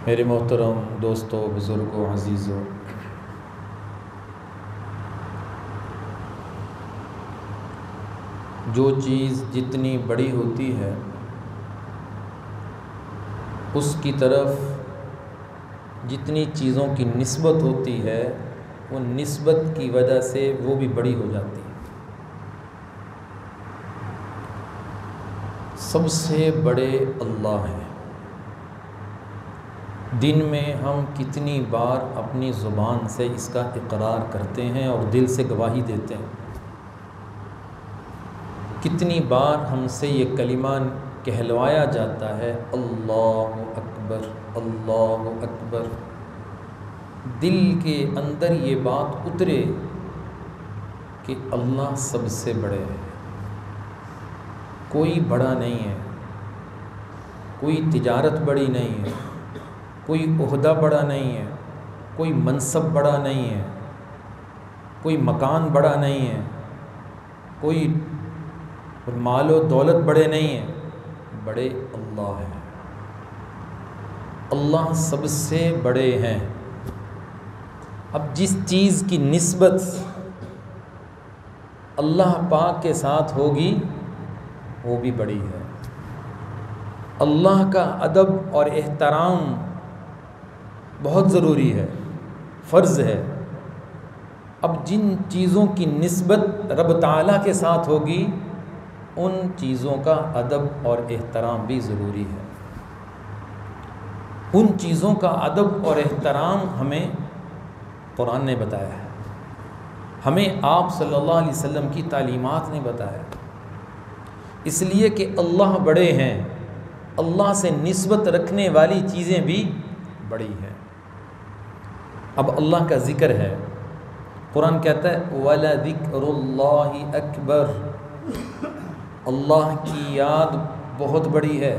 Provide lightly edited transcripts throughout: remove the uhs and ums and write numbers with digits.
میرے محترم دوستوں، بزرگوں، عزیزوں، جو چیز جتنی بڑی ہوتی ہے اس کی طرف جتنی چیزوں کی نسبت ہوتی ہے وہ نسبت کی وجہ سے وہ بھی بڑی ہو جاتی ہے۔ سب سے بڑے اللہ ہیں۔ دن میں ہم کتنی بار اپنی زبان سے اس کا اقرار کرتے ہیں اور دل سے گواہی دیتے ہیں، کتنی بار ہم سے یہ کلمہ کہلوایا جاتا ہے، اللہ اکبر، اللہ اکبر۔ دل کے اندر یہ بات اترے کہ اللہ سب سے بڑے ہے، کوئی بڑا نہیں ہے، کوئی تجارت بڑی نہیں ہے، کوئی عہدہ بڑا نہیں ہے، کوئی منصب بڑا نہیں ہے، کوئی مکان بڑا نہیں ہے، کوئی مال و دولت بڑے نہیں ہیں، بڑے اللہ ہیں۔ اللہ سب سے بڑے ہیں۔ اب جس چیز کی نسبت اللہ پاک کے ساتھ ہوگی وہ بھی بڑی ہے۔ اللہ کا ادب اور احترام بہت ضروری ہے، فرض ہے۔ اب جن چیزوں کی نسبت رب تعالیٰ کے ساتھ ہوگی ان چیزوں کا ادب اور احترام بھی ضروری ہے۔ ان چیزوں کا ادب اور احترام ہمیں قرآن نے بتایا ہے، ہمیں آپ صلی اللہ علیہ وسلم کی تعلیمات نے بتایا، اس لیے کہ اللہ بڑے ہیں، اللہ سے نسبت رکھنے والی چیزیں بھی بڑی ہیں۔ اب اللہ کا ذکر ہے، قرآن کہتا ہے وَلَذِكْرُ اللَّهِ أَكْبَرُ، اللہ کی یاد بہت بڑی ہے۔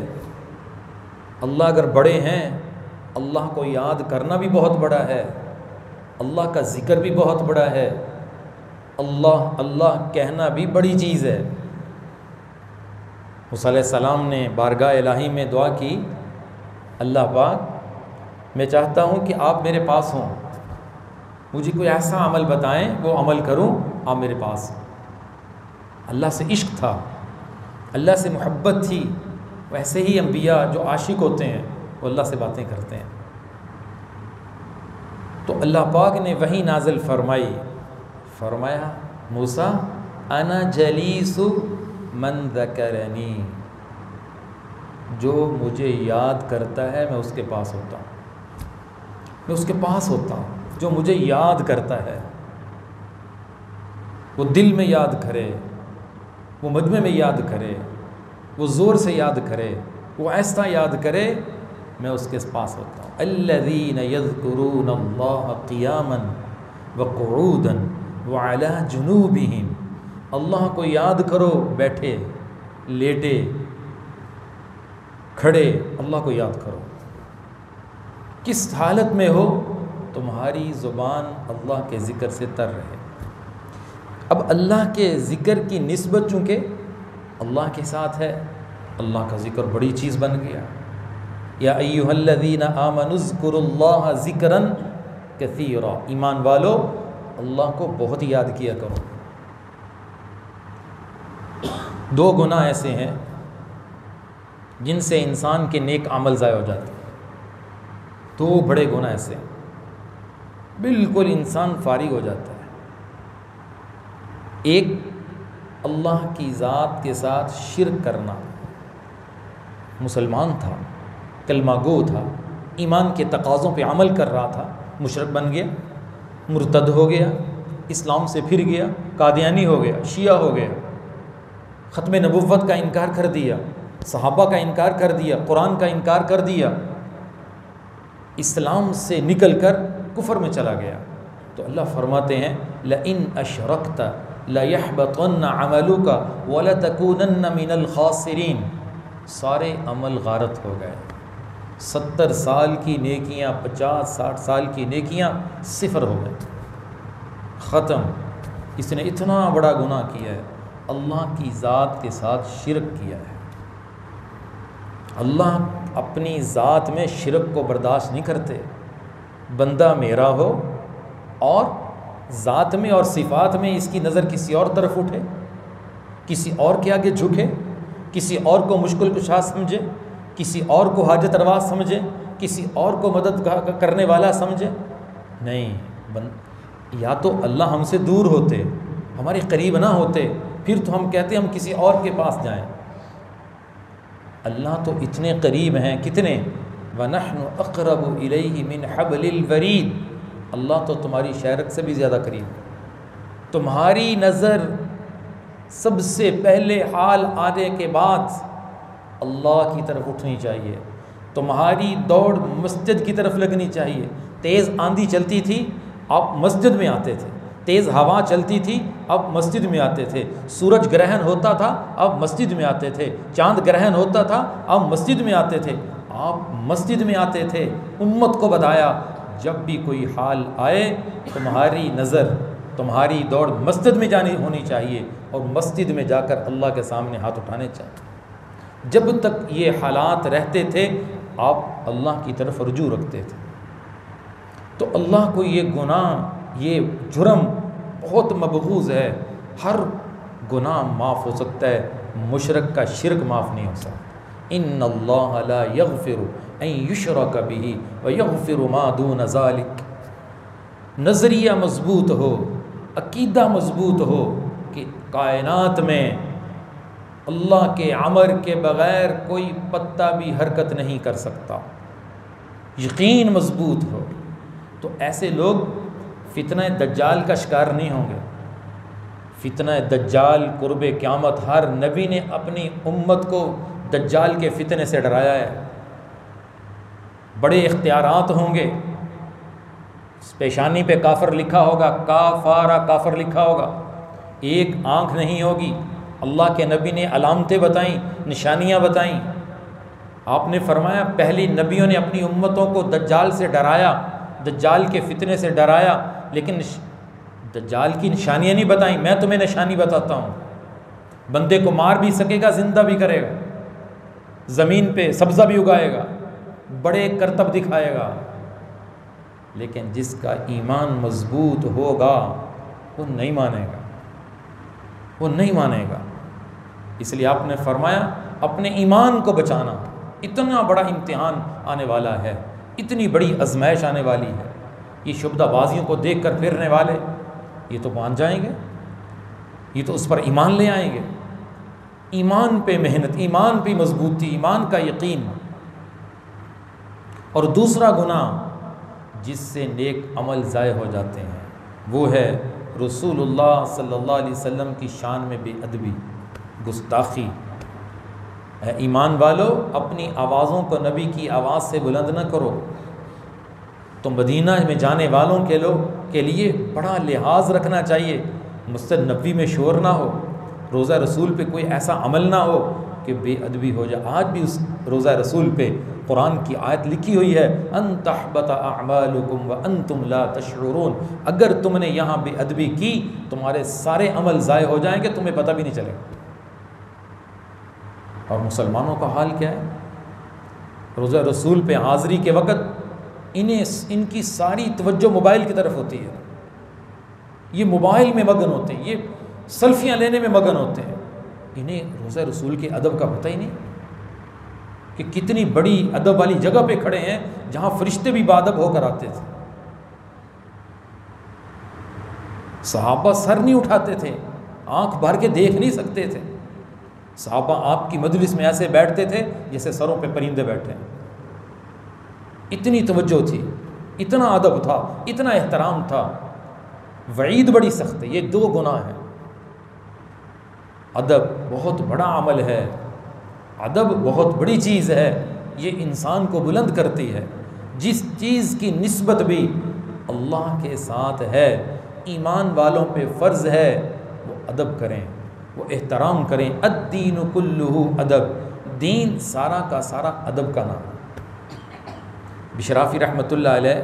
اللہ اگر بڑے ہیں، اللہ کو یاد کرنا بھی بہت بڑا ہے، اللہ کا ذکر بھی بہت بڑا ہے، اللہ اللہ کہنا بھی بڑی چیز ہے۔ موسیٰ علیہ السلام نے بارگاہ الہی میں دعا کی، اللہ پاک میں چاہتا ہوں کہ آپ میرے پاس ہوں، مجھے کوئی ایسا عمل بتائیں وہ عمل کروں، آپ میرے پاس۔ اللہ سے عشق تھا، اللہ سے محبت تھی۔ ویسے ہی انبیاء جو عاشق ہوتے ہیں وہ اللہ سے باتیں کرتے ہیں۔ تو اللہ پاک نے وحی نازل فرمائی، فرمایا موسیٰ انا جلیس من ذکرنی، جو مجھے یاد کرتا ہے میں اس کے پاس ہوتا ہوں، میں اس کے پاس ہوتا ہوں۔ جو مجھے یاد کرتا ہے، وہ دل میں یاد کرے، وہ مجمع میں یاد کرے، وہ زور سے یاد کرے، وہ ایسا یاد کرے، میں اس کے پاس ہوتا ہوں۔ الذین یذکرون اللہ قیاما وقعودا وعلی جنوبہم، اللہ کو یاد کرو بیٹھے، لیٹے، کھڑے، اللہ کو یاد کرو۔ کس حالت میں ہو تمہاری زبان اللہ کے ذکر سے تر رہے۔ اب اللہ کے ذکر کی نسبت چونکہ اللہ کے ساتھ ہے، اللہ کا ذکر بڑی چیز بن گیا۔ یا ایھا الذین آمنوا اذکروا اللہ ذکرا کثیرا، ایمان والو اللہ کو بہت یاد کیا کرو۔ دو گناہ ایسے ہیں جن سے انسان کے نیک عمل ضائع ہو جاتے ہیں، دو بڑے گناہ ایسے ہیں، بالکل انسان فارغ ہو جاتا ہے۔ ایک اللہ کی ذات کے ساتھ شرک کرنا، مسلمان تھا، کلمہ گو تھا، ایمان کے تقاضوں پہ عمل کر رہا تھا، مشرک بن گیا، مرتد ہو گیا، اسلام سے پھر گیا، قادیانی ہو گیا، شیعہ ہو گیا، ختم نبوت کا انکار کر دیا، صحابہ کا انکار کر دیا، قرآن کا انکار کر دیا، اسلام سے نکل کر کفر میں چلا گیا۔ تو اللہ فرماتے ہیں لئن اشرکت لیحبطن عملک ولتکونن من الخاسرین، سارے عمل غارت ہو گئے، 70 سال کی نیکیاں، 50-60 سال کی نیکیاں صفر ہو گئے، ختم۔ اس نے اتنا بڑا گناہ کیا ہے، اللہ کی ذات کے ساتھ شرک کیا ہے۔ اللہ اپنی ذات میں شرک کو برداشت نہیں کرتے. بندہ میرا ہو اور ذات میں اور صفات میں اس کی نظر کسی اور طرف اٹھے، کسی اور کے آگے جھکے، کسی اور کو مشکل کشا سمجھے، کسی اور کو حاجت روا سمجھے، کسی اور کو مدد کرنے والا سمجھے. نہیں، یا تو اللہ ہم سے دور ہوتے، ہمارے قریب نہ ہوتے، پھر تو ہم کہتے ہم کسی اور کے پاس جائیں. اللہ تو اتنے قریب ہیں. کتنے؟ وَنَحْنُ أَقْرَبُ إِلَيْهِ مِنْ حَبْلِ الْوَرِيدِ. اللہ تو تمہاری شہرک سے بھی زیادہ قریب. تمہاری نظر سب سے پہلے حال آنے کے بعد اللہ کی طرف اٹھنی چاہیے. تمہاری دوڑ مسجد کی طرف لگنی چاہیے. تیز آندھی چلتی تھی، آپ مسجد میں آتے تھے. تیز ہوا چلتی تھی، اب مسجد میں آتے تھے. سورج گرہن ہوتا تھا، اب مسجد میں آتے تھے. چاند گرہن ہوتا تھا، اب مسجد میں آتے تھے. آپ مسجد میں آتے تھے. امت کو بتایا جب بھی کوئی حال آئے تمہاری نظر، تمہاری دوڑ مسجد میں جانی ہونی چاہیے اور مسجد میں جا کر اللہ کے سامنے ہاتھ اٹھانے چاہیے. جب تک یہ حالات رہتے تھے آپ اللہ کی طرف رجوع رکھتے تھے. تو اللہ کو یہ گناہ، یہ جرم بہت مبغوض ہے. ہر گناہ معاف ہو سکتا ہے، مشرک کا شرک معاف نہیں ہو سکتا. ان اللہ لا یغفر ان یشرک بہ ویغفر ما دون ذلک. نظریہ مضبوط ہو، عقیدہ مضبوط ہو کہ کائنات میں اللہ کے امر کے بغیر کوئی پتا بھی حرکت نہیں کر سکتا. یقین مضبوط ہو تو ایسے لوگ فتنہ دجال کا شکار نہیں ہوں گے. فتنہ دجال قرب قیامت، ہر نبی نے اپنی امت کو دجال کے فتنے سے ڈرایا ہے. بڑے اختیارات ہوں گے. پیشانی پہ کافر لکھا ہوگا، کافارہ کافر لکھا ہوگا. ایک آنکھ نہیں ہوگی. اللہ کے نبی نے علامتیں بتائیں، نشانیاں بتائیں. آپ نے فرمایا پہلی نبیوں نے اپنی امتوں کو دجال سے ڈرایا، دجال کے فتنے سے ڈرایا، لیکن دجال کی نشانیاں نہیں بتائیں. میں تمہیں نشانی بتاتا ہوں. بندے کو مار بھی سکے گا، زندہ بھی کرے گا، زمین پہ سبزہ بھی اگائے گا، بڑے کرتب دکھائے گا. لیکن جس کا ایمان مضبوط ہوگا وہ نہیں مانے گا، وہ نہیں مانے گا. اس لیے آپ نے فرمایا اپنے ایمان کو بچانا. اتنا بڑا امتحان آنے والا ہے، اتنی بڑی آزمائش آنے والی ہے. یہ شبدہ بازیوں کو دیکھ کر پھرنے والے یہ تو مان جائیں گے، یہ تو اس پر ایمان لے آئیں گے. ایمان پہ محنت، ایمان پہ مضبوطی، ایمان کا یقین. اور دوسرا گناہ جس سے نیک عمل ضائع ہو جاتے ہیں وہ ہے رسول اللہ صلی اللہ علیہ وسلم کی شان میں بے ادبی، گستاخی. اے ایمان والو، اپنی آوازوں کو نبی کی آواز سے بلند نہ کرو. تو مدینہ میں جانے والوں کے لیے بڑا لحاظ رکھنا چاہیے. مسجد نبوی میں شور نہ ہو، روضہ رسول پہ کوئی ایسا عمل نہ ہو کہ بے ادبی ہو جائے. آج بھی اس روضہ رسول پہ قرآن کی آیت لکھی ہوئی ہے، ان تحبط اعمالکم وانتم لا تشعرون. اگر تم نے یہاں بے ادبی کی تمہارے سارے عمل ضائع ہو جائیں گے، تمہیں پتہ بھی نہیں چلے گا. اور مسلمانوں کا حال کیا ہے؟ روضہ رسول پہ حاضری کے وقت ان کی ساری توجہ موبائل کی طرف ہوتی ہے. یہ موبائل میں مگن ہوتے ہیں، یہ سیلفیاں لینے میں مگن ہوتے ہیں. انہیں روضہ رسول کے ادب کا پتہ ہی نہیں کہ کتنی بڑی ادب والی جگہ پہ کھڑے ہیں جہاں فرشتے بھی بادب ہو کر آتے تھے. صحابہ سر نہیں اٹھاتے تھے، آنکھ بھر کے دیکھ نہیں سکتے تھے. صحابہ آپ کی مجلس میں ایسے بیٹھتے تھے جیسے سروں پہ پرندے بیٹھے ہیں. اتنی توجہ تھی، اتنا ادب تھا، اتنا احترام تھا. وعید بڑی سخت ہے. یہ دو گناہ ہیں. ادب بہت بڑا عمل ہے، ادب بہت بڑی چیز ہے. یہ انسان کو بلند کرتی ہے. جس چیز کی نسبت بھی اللہ کے ساتھ ہے، ایمان والوں پہ فرض ہے وہ ادب کریں، وہ احترام کریں. الدین کلہ ادب. دین سارا کا سارا ادب کا نام. بشرافی رحمۃ اللہ علیہ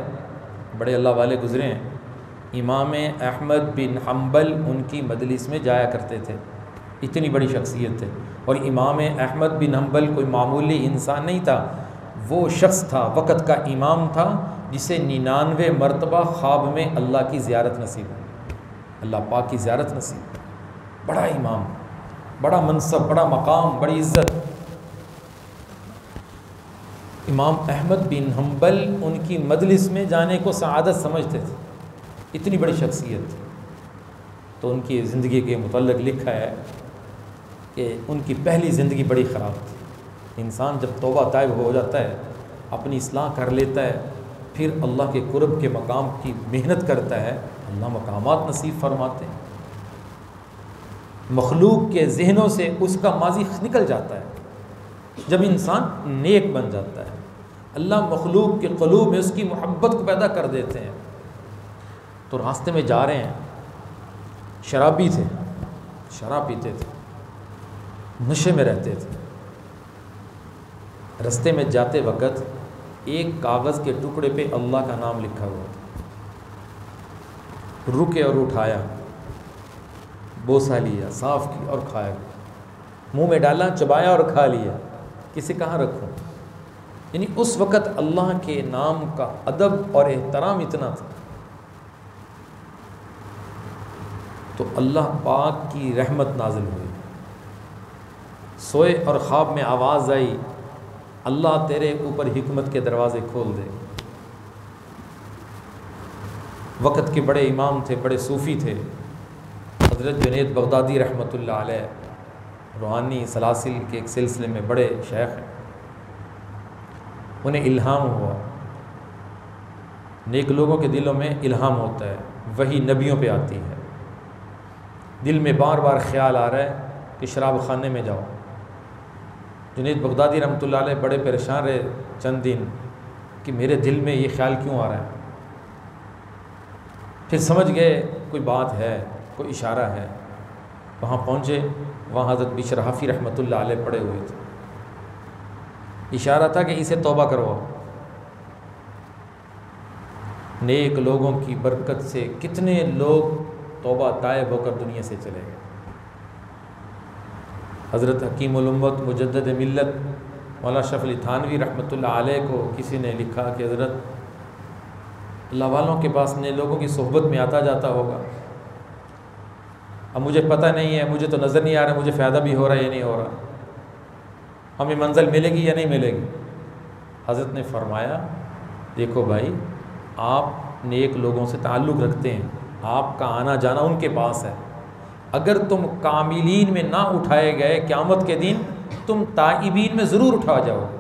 بڑے اللہ والے گزرے ہیں. امام احمد بن حنبل ان کی مجلس میں جایا کرتے تھے. اتنی بڑی شخصیت تھے. اور امام احمد بن حنبل کوئی معمولی انسان نہیں تھا. وہ شخص تھا، وقت کا امام تھا، جسے 99 مرتبہ خواب میں اللہ کی زیارت نصیب ہوئی، اللہ پاک کی زیارت نصیب. بڑا امام، بڑا منصب، بڑا مقام، بڑی عزت. امام احمد بن حنبل ان کی مجلس میں جانے کو سعادت سمجھتے تھے، اتنی بڑی شخصیت تھی. تو ان کی زندگی کے متعلق لکھا ہے کہ ان کی پہلی زندگی بڑی خراب تھی. انسان جب توبہ طائب ہو جاتا ہے، اپنی اصلاح کر لیتا ہے، پھر اللہ کے قرب کے مقام کی محنت کرتا ہے، اللہ مقامات نصیب فرماتے ہیں. مخلوق کے ذہنوں سے اس کا ماضی نکل جاتا ہے. جب انسان نیک بن جاتا ہے، اللہ مخلوق کے قلوب میں اس کی محبت کو پیدا کر دیتے ہیں. تو راستے میں جا رہے ہیں، شرابی تھے، شراب پیتے تھے، نشے میں رہتے تھے. رستے میں جاتے وقت ایک کاغذ کے ٹکڑے پہ اللہ کا نام لکھا ہوا تھا. رکے اور اٹھایا، بوسہ لیا، صاف کیا اور کھایا، منہ میں ڈالا، چبایا اور کھا لیا. کسے کہاں رکھوں؟ یعنی اس وقت اللہ کے نام کا ادب اور احترام اتنا تھا. تو اللہ پاک کی رحمت نازل ہوئی. سوئے اور خواب میں آواز آئی، اللہ تیرے اوپر حکمت کے دروازے کھول دے. وقت کے بڑے امام تھے، بڑے صوفی تھے، حضرت جنید بغدادی رحمۃ اللہ علیہ، روحانی سلاسل کے ایک سلسلے میں بڑے شیخ ہیں. انہیں الہام ہوا. نیک لوگوں کے دلوں میں الہام ہوتا ہے، وہی نبیوں پہ آتی ہے. دل میں بار بار خیال آ رہا ہے کہ شراب خانے میں جاؤ. جنید بغدادی رحمۃ اللہ علیہ بڑے پریشان رہے چند دن کہ میرے دل میں یہ خیال کیوں آ رہا ہے. پھر سمجھ گئے کوئی بات ہے، کوئی اشارہ ہے. وہاں پہنچے، وہاں حضرت بشر حافی رحمۃ اللہ علیہ پڑے ہوئے تھے. اشارہ تھا کہ اسے توبہ کرواؤ. نیک لوگوں کی برکت سے کتنے لوگ توبہ طائب ہو کر دنیا سے چلے گئے. حضرت حکیم الامت مجدد ملت مولانا اشرف علی تھانوی رحمۃ اللہ علیہ کو کسی نے لکھا کہ حضرت اللہ والوں کے پاس نئے لوگوں کی صحبت میں آتا جاتا ہوگا، اب مجھے پتہ نہیں ہے، مجھے تو نظر نہیں آ رہا مجھے فائدہ بھی ہو رہا ہے یا نہیں ہو رہا، ہمیں منزل ملے گی یا نہیں ملے گی. حضرت نے فرمایا دیکھو بھائی، آپ نیک لوگوں سے تعلق رکھتے ہیں، آپ کا آنا جانا ان کے پاس ہے. اگر تم کاملین میں نہ اٹھائے گئے، قیامت کے دن تم تائبین میں ضرور اٹھا جاؤ گے،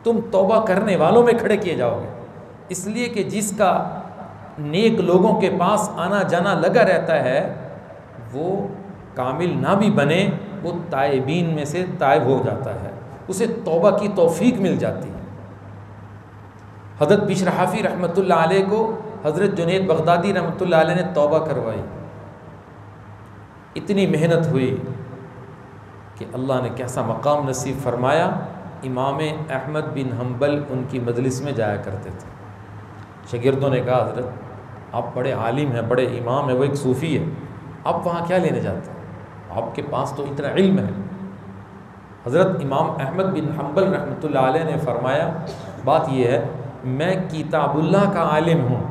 تم توبہ کرنے والوں میں کھڑے کیے جاؤ گے. اس لیے کہ جس کا نیک لوگوں کے پاس آنا جانا لگا رہتا ہے، وہ کامل نہ بھی بنے، وہ تائبین میں سے تائب ہو جاتا ہے، اسے توبہ کی توفیق مل جاتی ہے. حضرت بشر حافی رحمۃ اللہ علیہ کو حضرت جنید بغدادی رحمۃ اللہ علیہ نے توبہ کروائی. اتنی محنت ہوئی کہ اللہ نے کیسا مقام نصیب فرمایا. امام احمد بن حنبل ان کی مجلس میں جایا کرتے تھے. شاگردوں نے کہا حضرت آپ بڑے عالم ہیں، بڑے امام ہیں، وہ ایک صوفی ہے، آپ وہاں کیا لینے جاتے ہیں؟ آپ کے پاس تو اتنا علم ہے. حضرت امام احمد بن حنبل رحمۃ اللہ علیہ نے فرمایا بات یہ ہے، میں کتاب اللہ کا عالم ہوں،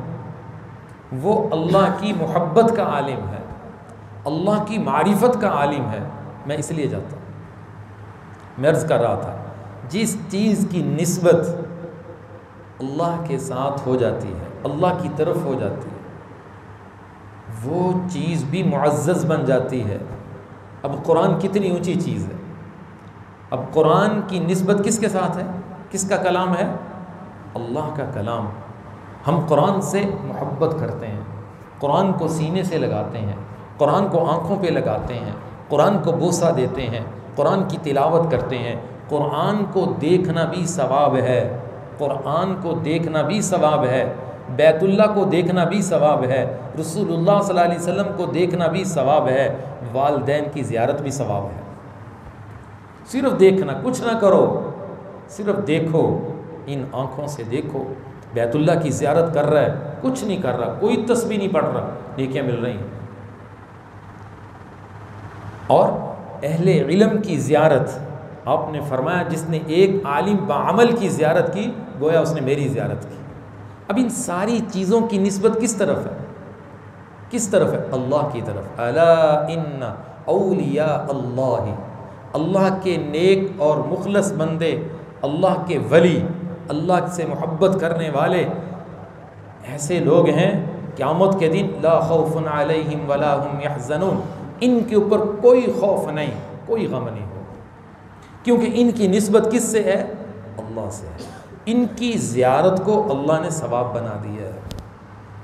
وہ اللہ کی محبت کا عالم ہے، اللہ کی معرفت کا عالم ہے، میں اس لیے جاتا ہوں. میں عرض کر رہا تھا جس چیز کی نسبت اللہ کے ساتھ ہو جاتی ہے، اللہ کی طرف ہو جاتی ہے، وہ چیز بھی معزز بن جاتی ہے. اب قرآن کتنی اونچی چیز ہے. اب قرآن کی نسبت کس کے ساتھ ہے؟ کس کا کلام ہے؟ اللہ کا کلام. ہم قرآن سے محبت کرتے ہیں، قرآن کو سینے سے لگاتے ہیں، قرآن کو آنکھوں پہ لگاتے ہیں، قرآن کو بوسہ دیتے ہیں، قرآن کی تلاوت کرتے ہیں. قرآن کو دیکھنا بھی ثواب ہے، قرآن کو دیکھنا بھی ثواب ہے، بیت اللہ کو دیکھنا بھی ثواب ہے، رسول اللہ صلی اللہ علیہ وسلم کو دیکھنا بھی ثواب ہے، والدین کی زیارت بھی ثواب ہے. صرف دیکھنا، کچھ نہ کرو، صرف دیکھو، ان آنکھوں سے دیکھو. بیت اللہ کی زیارت کر رہا ہے، کچھ نہیں کر رہا، کوئی تسبیح نہیں پڑھ رہا، نیکیاں مل رہی ہیں. اور اہل علم کی زیارت آپ نے فرمایا جس نے ایک عالم بعمل کی زیارت کی گویا اس نے میری زیارت کی۔ اب ان ساری چیزوں کی نسبت کس طرف ہے؟ کس طرف ہے؟ اللہ کی طرف۔ الا ان اولیاء اللہ، اللہ کے نیک اور مخلص بندے، اللہ کے ولی، اللہ سے محبت کرنے والے ایسے لوگ ہیں قیامت کے دن لا خوف علیہم ولا هم یحزنون، ان کے اوپر کوئی خوف نہیں، کوئی غم نہیں ہوگا، کیونکہ ان کی نسبت کس سے ہے؟ اللہ سے ہے۔ ان کی زیارت کو اللہ نے ثواب بنا دیا ہے،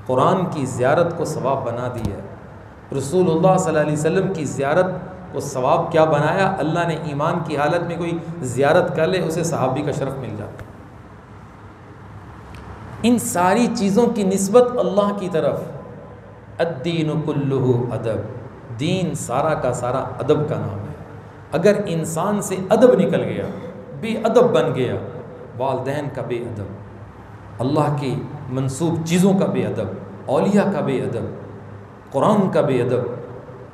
قرآن کی زیارت کو ثواب بنا دیا ہے، رسول اللہ صلی اللہ علیہ وسلم کی زیارت کو ثواب کیا بنایا؟ اللہ نے ایمان کی حالت میں کوئی زیارت کر لے اسے صحابی کا شرف مل جاتا۔ ان ساری چیزوں کی نسبت اللہ کی طرف۔ الدین کلہ ادب، دین سارا کا سارا ادب کا نام ہے۔ اگر انسان سے ادب نکل گیا، بے ادب بن گیا، والدین کا بے ادب، اللہ کی منسوب چیزوں کا بے ادب، اولیاء کا بے ادب، قرآن کا بے ادب،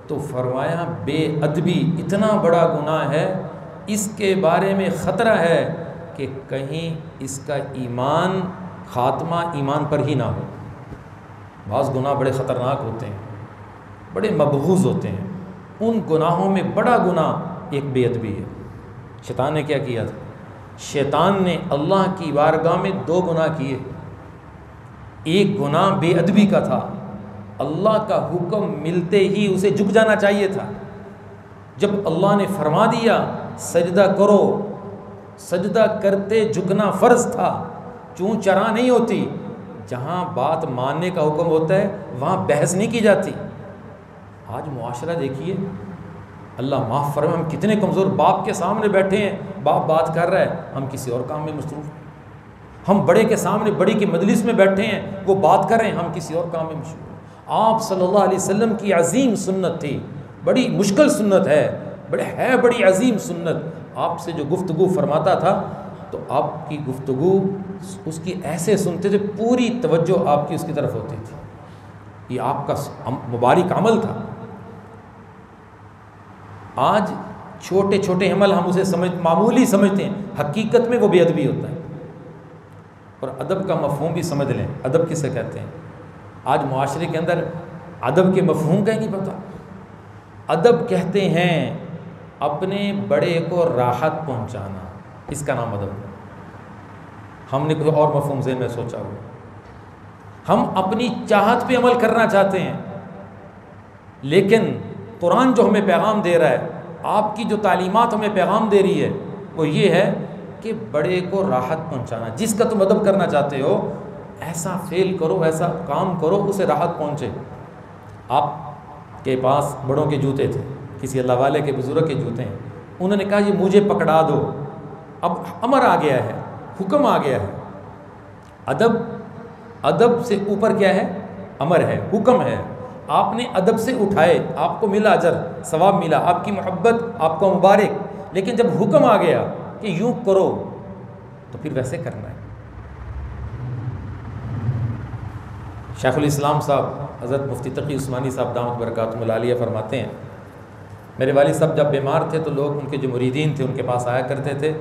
تو فرمایا بے ادبی اتنا بڑا گناہ ہے، اس کے بارے میں خطرہ ہے کہ کہیں اس کا ایمان خاتمہ ایمان پر ہی نہ ہو۔ بعض گناہ بڑے خطرناک ہوتے ہیں، بڑے مبغوض ہوتے ہیں، ان گناہوں میں بڑا گناہ ایک بے ادبی ہے۔ شیطان نے کیا کیا تھا؟ شیطان نے اللہ کی بارگاہ میں 2 گناہ کیے۔ ایک گناہ بے ادبی کا تھا، اللہ کا حکم ملتے ہی اسے جھک جانا چاہیے تھا۔ جب اللہ نے فرما دیا سجدہ کرو، سجدہ کرتے جھکنا فرض تھا، چون چرا نہیں ہوتی۔ جہاں بات ماننے کا حکم ہوتا ہے وہاں بحث نہیں کی جاتی۔ آج معاشرہ دیکھیے، اللہ معاف فرمائے، ہم کتنے کمزور، باپ کے سامنے بیٹھے ہیں، باپ بات کر رہا ہے، ہم کسی اور کام میں مصروف، ہم بڑے کے سامنے بڑی کی مجلس میں بیٹھے ہیں، وہ بات کر رہے ہیں، ہم کسی اور کام میں مشغول۔ آپ صلی اللہ علیہ وسلم کی عظیم سنت تھی، بڑی مشکل سنت ہے، بڑی عظیم سنت۔ آپ سے جو گفتگو فرماتا تھا تو آپ کی گفتگو اس کی ایسے سنتے تھے، پوری توجہ آپ کی اس کی طرف ہوتی تھی، یہ آپ کا مبارک عمل تھا۔ آج چھوٹے چھوٹے عمل ہم اسے معمولی سمجھتے ہیں، حقیقت میں وہ بے ادبی ہوتا ہے۔ اور ادب کا مفہوم بھی سمجھ لیں، ادب کسے کہتے ہیں؟ آج معاشرے کے اندر ادب کے مفہوم کا ہی نہیں پتہ۔ ادب کہتے ہیں اپنے بڑے کو راحت پہنچانا، اس کا نام ادب ہے۔ ہم نے کوئی اور مفہوم ذہن میں سوچا ہوا، ہم اپنی چاہت پہ عمل کرنا چاہتے ہیں، لیکن قرآن جو ہمیں پیغام دے رہا ہے، آپ کی جو تعلیمات ہمیں پیغام دے رہی ہے وہ یہ ہے کہ بڑے کو راحت پہنچانا۔ جس کا تم ادب کرنا چاہتے ہو ایسا فعل کرو، ایسا کام کرو اسے راحت پہنچے۔ آپ کے پاس بڑوں کے جوتے تھے، کسی اللہ والے کے بزرگ کے جوتے ہیں، انہوں نے کہا یہ مجھے پکڑا دو، اب امر آ گیا ہے، حکم آ گیا ہے۔ ادب سے اوپر کیا ہے؟ امر ہے، حکم ہے۔ آپ نے ادب سے اٹھائے، آپ کو ملا اجر، ثواب ملا، آپ کی محبت، آپ کو مبارک، لیکن جب حکم آ گیا کہ یوں کرو تو پھر ویسے کرنا ہے۔ شیخ الاسلام صاحب حضرت مفتی تقی عثمانی صاحب دامت برکاتہم العالیہ فرماتے ہیں، میرے والد صاحب جب بیمار تھے تو لوگ ان کے جو مریدین تھے ان کے پاس آیا کرتے تھے۔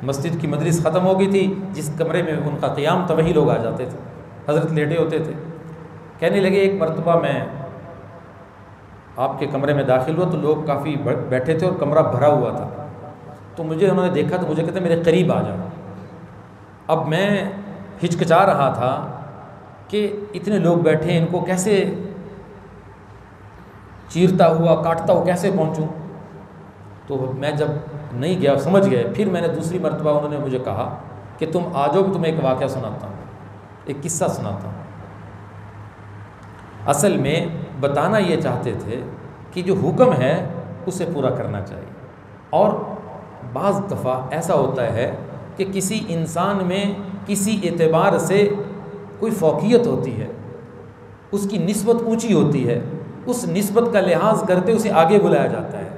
مسجد کی مجلس ختم ہو گئی تھی، جس کمرے میں ان کا قیام تھا وہی لوگ آ جاتے تھے، حضرت لیٹے ہوتے تھے۔ کہنے لگے ایک مرتبہ میں آپ کے کمرے میں داخل ہوا تو لوگ کافی بیٹھے تھے اور کمرہ بھرا ہوا تھا، تو مجھے انہوں نے دیکھا تو مجھے کہتے میرے قریب آ جاؤ۔ اب میں ہچکچا رہا تھا کہ اتنے لوگ بیٹھے ہیں، ان کو کیسے چیرتا ہوا کاٹتا ہوا کیسے پہنچوں؟ تو میں جب نہیں گیا، سمجھ گئے، پھر میں نے دوسری مرتبہ انہوں نے مجھے کہا کہ تم آ جاؤ، تمہیں ایک واقعہ سناتا ہوں، ایک قصہ سناتا ہوں۔ اصل میں بتانا یہ چاہتے تھے کہ جو حکم ہے اسے پورا کرنا چاہیے، اور بعض دفعہ ایسا ہوتا ہے کہ کسی انسان میں کسی اعتبار سے کوئی فوقیت ہوتی ہے، اس کی نسبت اونچی ہوتی ہے، اس نسبت کا لحاظ کرتے اسے آگے بلایا جاتا ہے۔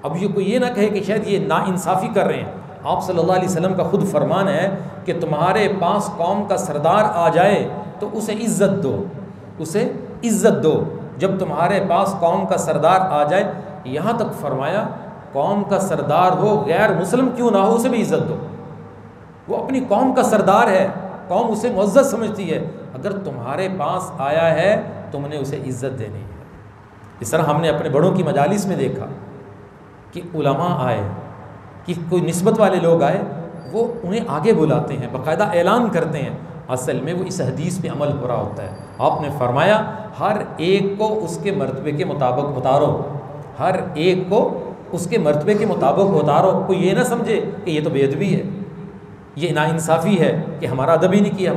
اب یہ کوئی یہ نہ کہے کہ شاید یہ ناانصافی کر رہے ہیں۔ آپ صلی اللہ علیہ وسلم کا خود فرمان ہے کہ تمہارے پاس قوم کا سردار آ جائے تو اسے عزت دو، اسے عزت دو۔ جب تمہارے پاس قوم کا سردار آ جائے، یہاں تک فرمایا قوم کا سردار ہو، غیر مسلم کیوں نہ ہو، اسے بھی عزت دو۔ وہ اپنی قوم کا سردار ہے، قوم اسے معزز سمجھتی ہے، اگر تمہارے پاس آیا ہے تم نے اسے عزت دینی ہے۔ اس طرح ہم نے اپنے بڑوں کی مجالس میں دیکھا کہ علماء آئے، کہ کوئی نسبت والے لوگ آئے، وہ انہیں آگے بلاتے ہیں، باقاعدہ اعلان کرتے ہیں۔ اصل میں وہ اس حدیث پہ عمل ہو رہا ہوتا ہے۔ آپ نے فرمایا ہر ایک کو اس کے مرتبے کے مطابق اتارو، ہر ایک کو اس کے مرتبے کے مطابق اتارو۔ کوئی یہ نہ سمجھے کہ یہ تو بے ادبی ہے، یہ ناانصافی ہے کہ ہمارا ادب ہی نہیں کیا،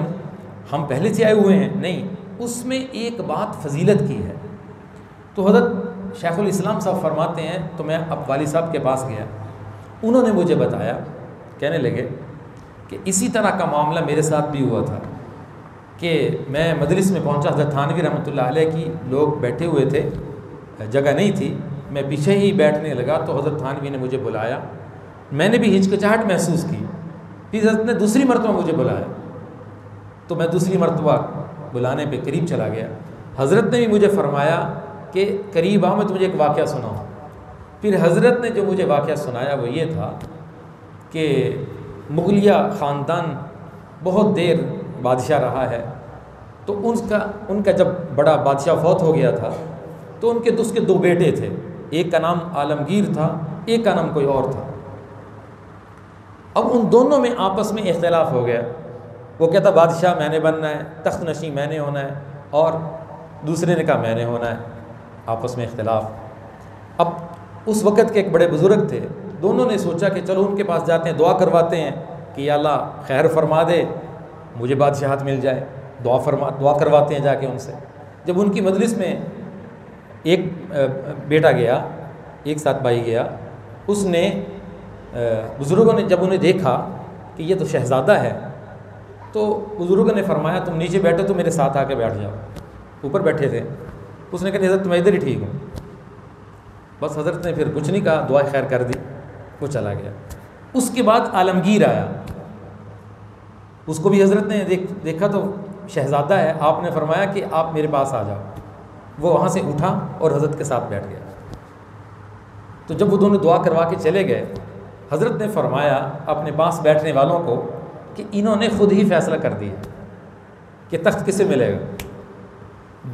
ہم پہلے سے آئے ہوئے ہیں۔ نہیں، اس میں ایک بات فضیلت کی ہے۔ تو حضرت شیخ الاسلام صاحب فرماتے ہیں، تو میں اب والد صاحب کے پاس گیا، انہوں نے مجھے بتایا، کہنے لگے کہ اسی طرح کا معاملہ میرے ساتھ بھی ہوا تھا کہ میں مجلس میں پہنچا، حضرت تھانوی رحمۃ اللہ علیہ کی لوگ بیٹھے ہوئے تھے، جگہ نہیں تھی، میں پیچھے ہی بیٹھنے لگا تو حضرت تھانوی نے مجھے بلایا، میں نے بھی ہچکچاہٹ محسوس کی، پھر حضرت نے دوسری مرتبہ مجھے بلایا تو میں دوسری مرتبہ بلانے پہ قریب چلا گیا۔ حضرت نے بھی مجھے فرمایا کہ قریب آ، میں تجھے ایک واقعہ سناؤں۔ پھر حضرت نے جو مجھے واقعہ سنایا وہ یہ تھا کہ مغلیہ خاندان بہت دیر بادشاہ رہا ہے، تو ان کا جب بڑا بادشاہ فوت ہو گیا تھا تو اس کے دو بیٹے تھے، ایک کا نام عالمگیر تھا، ایک کا نام کوئی اور تھا۔ اب ان دونوں میں آپس میں اختلاف ہو گیا، وہ کہتا بادشاہ میں نے بننا ہے، تخت نشین میں نے ہونا ہے، اور دوسرے نے کہا میں نے ہونا ہے، آپس میں اختلاف۔ اب اس وقت کے ایک بڑے بزرگ تھے، دونوں نے سوچا کہ چلو ان کے پاس جاتے ہیں، دعا کرواتے ہیں کہ یا اللہ خیر فرما دے، مجھے بادشاہت مل جائے، دعا کرواتے ہیں جا کے ان سے۔ جب ان کی مجلس میں ایک بیٹا گیا، ایک ساتھ بھائی گیا، اس نے بزرگوں نے جب انہیں دیکھا کہ یہ تو شہزادہ ہے، تو بزرگوں نے فرمایا تم نیچے بیٹھو تو میرے ساتھ آ کے بیٹھ جاؤ۔ اوپر بیٹھے تھے، اس نے کہا حضرت میں ادھر ہی ٹھیک ہوں۔ بس حضرت نے پھر کچھ نہیں کہا، دعا خیر کر دی، وہ چلا گیا۔ اس کے بعد عالمگیر آیا، اس کو بھی حضرت نے دیکھا تو شہزادہ ہے، آپ نے فرمایا کہ آپ میرے پاس آ جاؤ۔ وہ وہاں سے اٹھا اور حضرت کے ساتھ بیٹھ گیا۔ تو جب وہ دونوں دعا کروا کے چلے گئے، حضرت نے فرمایا اپنے پاس بیٹھنے والوں کو کہ انہوں نے خود ہی فیصلہ کر دیا کہ تخت کسے ملے گا،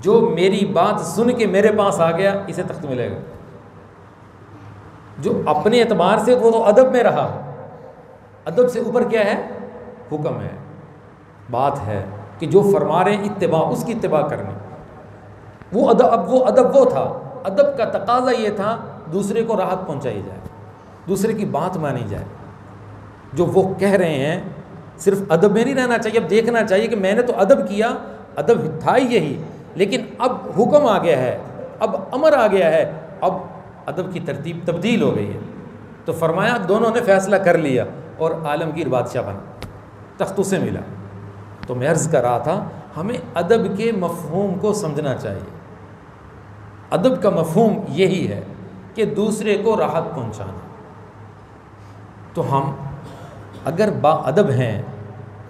جو میری بات سن کے میرے پاس آ گیا اسے تخت ملے گا۔ جو اپنے اعتبار سے وہ تو ادب میں رہا، ادب سے اوپر کیا ہے؟ حکم ہے، بات ہے کہ جو فرما رہے ہیں اتباع، اس کی اتباع کرنی۔ وہ ادب تھا، ادب کا تقاضا یہ تھا دوسرے کو راحت پہنچائی جائے، دوسرے کی بات مانی جائے۔ جو وہ کہہ رہے ہیں صرف ادب میں نہیں رہنا چاہیے، اب دیکھنا چاہیے کہ میں نے تو ادب کیا، ادب تھا ہی یہی، لیکن اب حکم آ گیا ہے، اب امر آ گیا ہے، اب ادب کی ترتیب تبدیل ہو گئی ہے۔ تو فرمایا دونوں نے فیصلہ کر لیا اور عالمگیر بادشاہ بنا، تخت اسے ملا۔ تو میں عرض کر رہا تھا ہمیں ادب کے مفہوم کو سمجھنا چاہیے۔ ادب کا مفہوم یہی ہے کہ دوسرے کو راحت پہنچانا۔ تو ہم اگر با ادب ہیں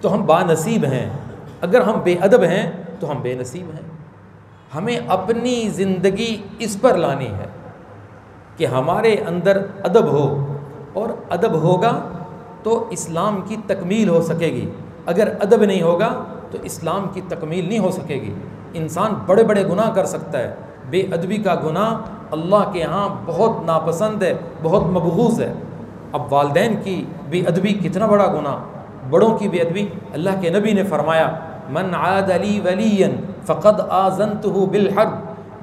تو ہم با نصیب ہیں، اگر ہم بے ادب ہیں تو ہم بے نصیب ہیں۔ ہمیں اپنی زندگی اس پر لانی ہے کہ ہمارے اندر ادب ہو، اور ادب ہوگا تو اسلام کی تکمیل ہو سکے گی، اگر ادب نہیں ہوگا تو اسلام کی تکمیل نہیں ہو سکے گی۔ انسان بڑے بڑے گناہ کر سکتا ہے، بے ادبی کا گناہ اللہ کے ہاں بہت ناپسند ہے، بہت مبغوض ہے۔ اب والدین کی بے ادبی کتنا بڑا گناہ، بڑوں کی بے ادبی۔ اللہ کے نبی نے فرمایا من عاد لی ولیا فقد آذنتہ بالحرب،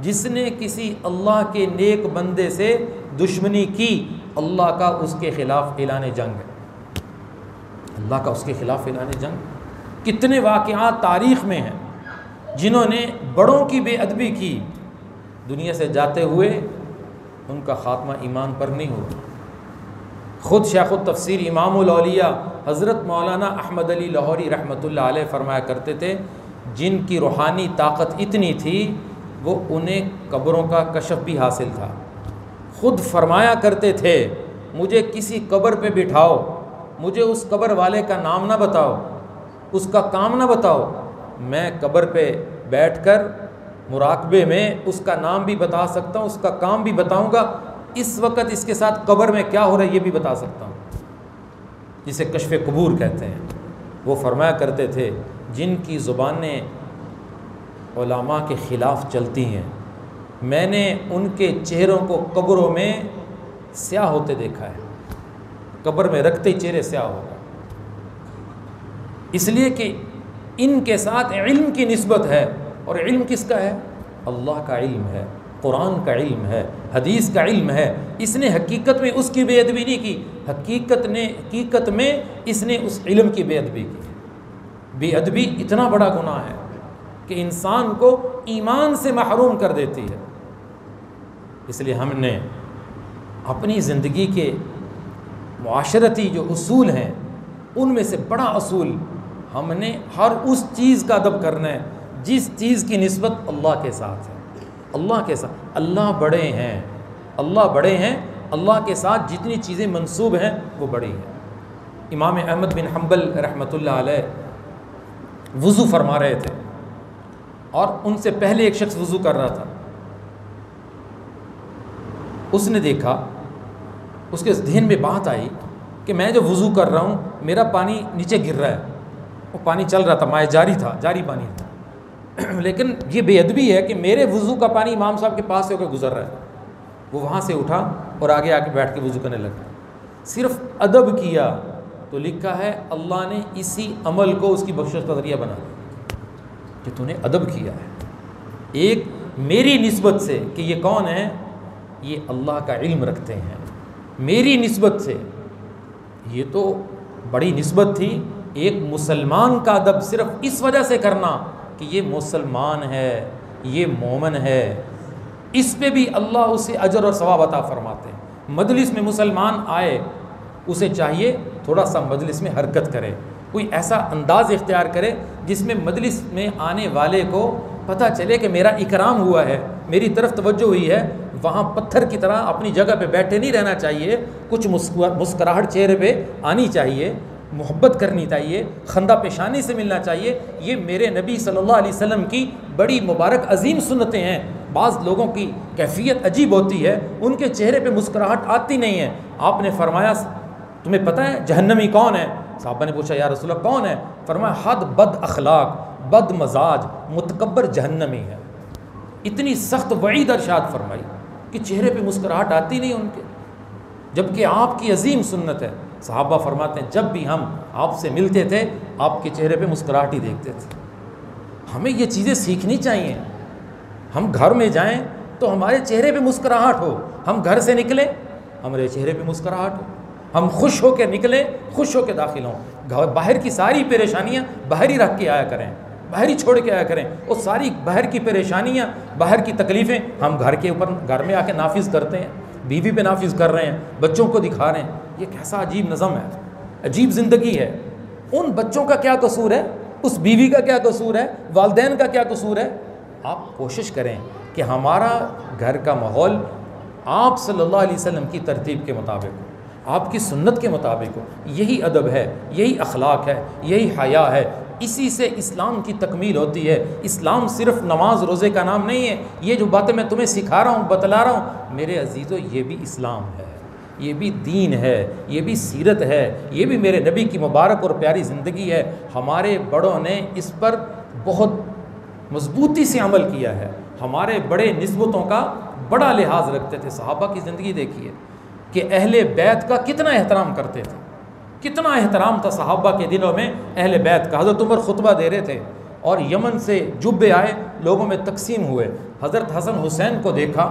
جس نے کسی اللہ کے نیک بندے سے دشمنی کی، اللہ کا اس کے خلاف اعلان جنگ ہے، اللہ کا اس کے خلاف اعلان جنگ۔ کتنے واقعات تاریخ میں ہیں جنہوں نے بڑوں کی بے ادبی کی، دنیا سے جاتے ہوئے ان کا خاتمہ ایمان پر نہیں ہوا۔ خود شیخ التفسیر امام الاولیاء حضرت مولانا احمد علی لاہوری رحمۃ اللہ علیہ فرمایا کرتے تھے جن کی روحانی طاقت اتنی تھی وہ انہیں قبروں کا کشف بھی حاصل تھا۔ خود فرمایا کرتے تھے مجھے کسی قبر پہ بٹھاؤ، مجھے اس قبر والے کا نام نہ بتاؤ، اس کا کام نہ بتاؤ، میں قبر پہ بیٹھ کر مراقبے میں اس کا نام بھی بتا سکتا ہوں، اس کا کام بھی بتاؤں گا، اس وقت اس کے ساتھ قبر میں کیا ہو رہا ہے یہ بھی بتا سکتا ہوں، جسے کشف قبور کہتے ہیں۔ وہ فرمایا کرتے تھے جن کی زبانیں علماء کے خلاف چلتی ہیں، میں نے ان کے چہروں کو قبروں میں سیاہ ہوتے دیکھا ہے، قبر میں رکھتے ہی چہرے سیاہ ہوگا، اس لیے کہ ان کے ساتھ علم کی نسبت ہے، اور علم کس کا ہے؟ اللہ کا علم ہے، قرآن کا علم ہے، حدیث کا علم ہے۔ اس نے حقیقت میں اس کی بے ادبی نہیں کی، حقیقت میں اس نے اس علم کی بے ادبی کی۔ بے ادبی اتنا بڑا گناہ ہے کہ انسان کو ایمان سے محروم کر دیتی ہے۔ اس لیے ہم نے اپنی زندگی کے معاشرتی جو اصول ہیں ان میں سے بڑا اصول ہم نے ہر اس چیز کا ادب کرنا ہے جس چیز کی نسبت اللہ کے ساتھ ہے۔ اللہ کے ساتھ، اللہ بڑے ہیں، اللہ بڑے ہیں، اللہ کے ساتھ جتنی چیزیں منسوب ہیں وہ بڑی ہیں۔ امام احمد بن حنبل رحمۃ اللہ علیہ وضو فرما رہے تھے، اور ان سے پہلے ایک شخص وضو کر رہا تھا۔ اس نے دیکھا، اس کے ذہن میں بات آئی کہ میں جو وضو کر رہا ہوں میرا پانی نیچے گر رہا ہے۔ وہ پانی چل رہا تھا، مائع جاری تھا، جاری پانی تھا، لیکن یہ بے ادبی ہے کہ میرے وضو کا پانی امام صاحب کے پاس سے ہو کے گزر رہا ہے۔ وہ وہاں سے اٹھا اور آگے آ کے بیٹھ کے وضو کرنے لگا۔ صرف ادب کیا تو لکھا ہے اللہ نے اسی عمل کو اس کی بخشش کا ذریعہ بنا دیا کہ تو نے ادب کیا ہے۔ ایک میری نسبت سے کہ یہ کون ہے، یہ اللہ کا علم رکھتے ہیں، میری نسبت سے یہ تو بڑی نسبت تھی۔ ایک مسلمان کا ادب صرف اس وجہ سے کرنا کہ یہ مسلمان ہے، یہ مومن ہے، اس پہ بھی اللہ اسے اجر اور ثواب عطا فرماتے ہیں۔ مجلس میں مسلمان آئے، اسے چاہیے تھوڑا سا مجلس میں حرکت کرے، کوئی ایسا انداز اختیار کرے جس میں مجلس میں آنے والے کو پتہ چلے کہ میرا اکرام ہوا ہے، میری طرف توجہ ہوئی ہے۔ وہاں پتھر کی طرح اپنی جگہ پہ بیٹھے نہیں رہنا چاہیے، کچھ مسکراہٹ چہرے پہ آنی چاہیے، محبت کرنی چاہیے، خندہ پیشانی سے ملنا چاہیے۔ یہ میرے نبی صلی اللہ علیہ وسلم کی بڑی مبارک عظیم سنتیں ہیں۔ بعض لوگوں کی کیفیت عجیب ہوتی ہے، ان کے چہرے پہ مسکراہٹ آتی نہیں ہے۔ آپ نے فرمایا تمہیں پتہ ہے جہنمی کون ہے؟ صحابہ نے پوچھا یا رسول اللہ کون ہے؟ فرمایا حد بد اخلاق، بد مزاج، متکبر جہنمی ہے۔ اتنی سخت وعید ارشاد فرمائی کہ چہرے پہ مسکراہٹ آتی نہیں ان کے، جبکہ آپ کی عظیم سنت ہے۔ صحابہ فرماتے ہیں جب بھی ہم آپ سے ملتے تھے آپ کے چہرے پہ مسکراہٹ ہی دیکھتے تھے۔ ہمیں یہ چیزیں سیکھنی چاہیے۔ ہم گھر میں جائیں تو ہمارے چہرے پہ مسکراہٹ ہو، ہم گھر سے نکلیں ہمارے چہرے پہ مسکراہٹ ہو، ہم خوش ہو کے نکلیں، خوش ہو کے داخل ہوں۔ باہر کی ساری پریشانیاں باہر ہی رکھ کے آیا کریں، باہر ہی چھوڑ کے آیا کریں۔ اور ساری باہر کی پریشانیاں، باہر کی تکلیفیں ہم گھر میں آ کے نافذ کرتے ہیں، بیوی پہ نافذ کر رہے ہیں، بچوں کو دکھا رہے ہیں۔ یہ کیسا عجیب نظم ہے، عجیب زندگی ہے۔ ان بچوں کا کیا قصور ہے؟ اس بیوی کا کیا قصور ہے؟ والدین کا کیا قصور ہے؟ آپ کوشش کریں کہ ہمارا گھر کا ماحول آپ صلی اللہ علیہ وسلم کی ترتیب کے مطابق ہو، آپ کی سنت کے مطابق ہو۔ یہی ادب ہے، یہی اخلاق ہے، یہی حیا ہے۔ اسی سے اسلام کی تکمیل ہوتی ہے۔ اسلام صرف نماز روزے کا نام نہیں ہے۔ یہ جو باتیں میں تمہیں سکھا رہا ہوں، بتلا رہا ہوں، میرے عزیزو یہ بھی اسلام ہے، یہ بھی دین ہے، یہ بھی سیرت ہے، یہ بھی میرے نبی کی مبارک اور پیاری زندگی ہے۔ ہمارے بڑوں نے اس پر بہت مضبوطی سے عمل کیا ہے۔ ہمارے بڑے نسبتوں کا بڑا لحاظ رکھتے تھے۔ صحابہ کی زندگی دیکھیے کہ اہل بیت کا کتنا احترام کرتے تھے، کتنا احترام تھا صحابہ کے دنوں میں اہل بیت کا۔ حضرت عمر خطبہ دے رہے تھے اور یمن سے جبے آئے، لوگوں میں تقسیم ہوئے۔ حضرت حسن حسین کو دیکھا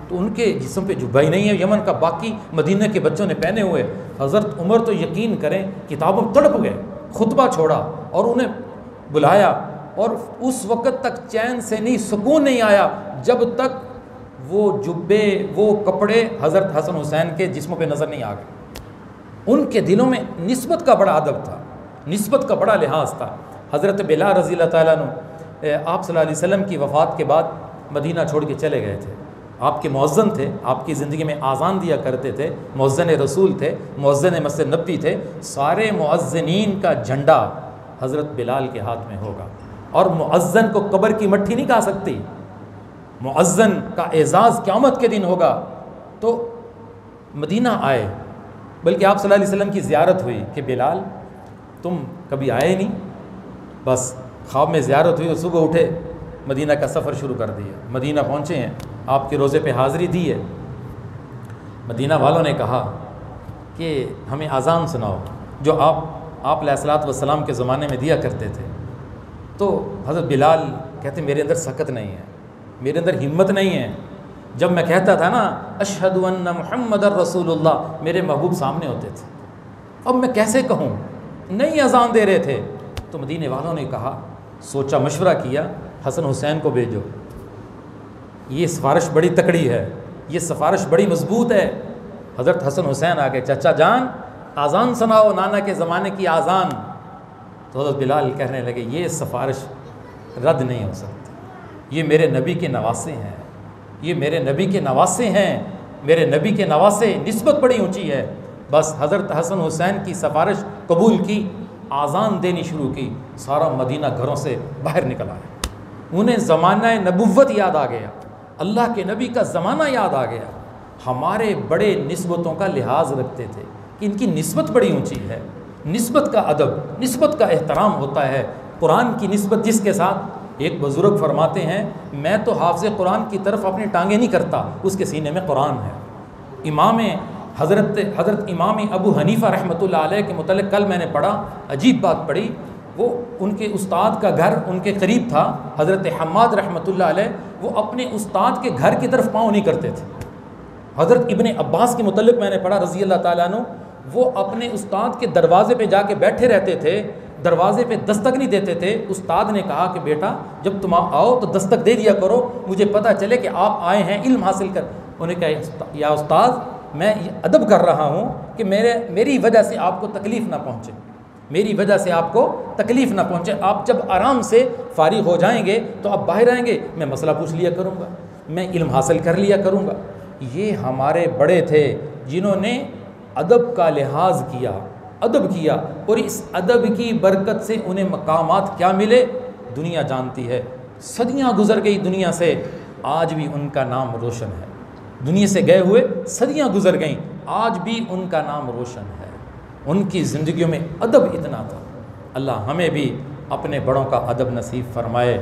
تو ان کے جسم پہ جبہ ہی نہیں ہے یمن کا، باقی مدینہ کے بچوں نے پہنے ہوئے۔ حضرت عمر تو یقین کریں کتابوں میں تڑپ گئے، خطبہ چھوڑا اور انہیں بلایا، اور اس وقت تک چین سے نہیں، سکون نہیں آیا جب تک وہ جبے، وہ کپڑے حضرت حسن حسین کے جسموں پہ نظر نہیں آ گئے۔ ان کے دلوں میں نسبت کا بڑا ادب تھا، نسبت کا بڑا لحاظ تھا۔ حضرت بلال رضی اللہ تعالیٰ عنہ آپ صلی اللہ علیہ وسلم کی وفات کے بعد مدینہ چھوڑ کے چلے گئے تھے۔ آپ کے مؤذن تھے، آپ کی زندگی میں آذان دیا کرتے تھے، مؤذن رسول تھے، مؤذن مسجد نبوی تھے۔ سارے مؤذنین کا جھنڈا حضرت بلال کے ہاتھ میں ہوگا، اور مؤذن کو قبر کی مٹھی نہیں کھا سکتی۔ مؤذن کا اعزاز قیامت کے دن ہوگا۔ تو مدینہ آئے، بلکہ آپ صلی اللہ علیہ وسلم کی زیارت ہوئی کہ بلال تم کبھی آئے نہیں، بس خواب میں زیارت ہوئی اور صبح اٹھے مدینہ کا سفر شروع کر دیا، مدینہ پہنچے ہیں، آپ کے روضے پہ حاضری دی ہے۔ مدینہ والوں نے کہا کہ ہمیں اذان سناؤ جو آپ علیہ الصلوۃ والسلام کے زمانے میں دیا کرتے تھے۔ تو حضرت بلال کہتے میرے اندر سکت نہیں ہے، میرے اندر ہمت نہیں ہے، جب میں کہتا تھا نا اشہد ان محمد الرسول اللہ، میرے محبوب سامنے ہوتے تھے، اب میں کیسے کہوں، نہیں اذان دے رہے تھے۔ تو مدینے والوں نے کہا، سوچا مشورہ کیا، حسن حسین کو بھیجو، یہ سفارش بڑی تکڑی ہے، یہ سفارش بڑی مضبوط ہے۔ حضرت حسن حسین آ گئے، چچا جان اذان سناؤ، نانا کے زمانے کی اذان۔ تو حضرت بلال کہنے لگے یہ سفارش رد نہیں ہو سکتی، یہ میرے نبی کے نواسے ہیں، یہ میرے نبی کے نواسے ہیں، میرے نبی کے نواسے، نسبت بڑی اونچی ہے۔ بس حضرت حسن حسین کی سفارش قبول کی، اذان دینی شروع کی، سارا مدینہ گھروں سے باہر نکل آیا، انہیں زمانہ نبوت یاد آ گیا، اللہ کے نبی کا زمانہ یاد آ گیا۔ ہمارے بڑے نسبتوں کا لحاظ رکھتے تھے کہ ان کی نسبت بڑی اونچی ہے، نسبت کا ادب، نسبت کا احترام ہوتا ہے۔ قرآن کی نسبت جس کے ساتھ، ایک بزرگ فرماتے ہیں میں تو حافظ قرآن کی طرف اپنی ٹانگیں نہیں کرتا، اس کے سینے میں قرآن ہے۔ حضرت امام ابو حنیفہ رحمۃ اللہ علیہ کے متعلق کل میں نے پڑھا، عجیب بات پڑھی، وہ ان کے استاد کا گھر ان کے قریب تھا، حضرت حماد رحمۃ اللہ علیہ، وہ اپنے استاد کے گھر کی طرف پاؤں نہیں کرتے تھے۔ حضرت ابن عباس کے متعلق میں نے پڑھا رضی اللہ تعالیٰ عنہ، وہ اپنے استاد کے دروازے پہ جا کے بیٹھے رہتے تھے، دروازے پہ دستک نہیں دیتے تھے۔ استاد نے کہا کہ بیٹا جب تم آؤ تو دستک دے دیا کرو، مجھے پتہ چلے کہ آپ آئے ہیں علم حاصل کر۔ انہیں کہا یا استاد میں ادب کر رہا ہوں کہ میری وجہ سے آپ کو تکلیف نہ پہنچے، میری وجہ سے آپ کو تکلیف نہ پہنچے، آپ جب آرام سے فارغ ہو جائیں گے تو آپ باہر آئیں گے، میں مسئلہ پوچھ لیا کروں گا، میں علم حاصل کر لیا کروں گا۔ یہ ہمارے بڑے تھے جنہوں نے ادب کا لحاظ کیا، ادب کیا، اور اس ادب کی برکت سے انہیں مقامات کیا ملے دنیا جانتی ہے۔ صدیاں گزر گئی دنیا سے، آج بھی ان کا نام روشن ہے، دنیا سے گئے ہوئے صدیاں گزر گئیں، آج بھی ان کا نام روشن ہے، ان کی زندگیوں میں ادب اتنا تھا۔ اللہ ہمیں بھی اپنے بڑوں کا ادب نصیب فرمائے۔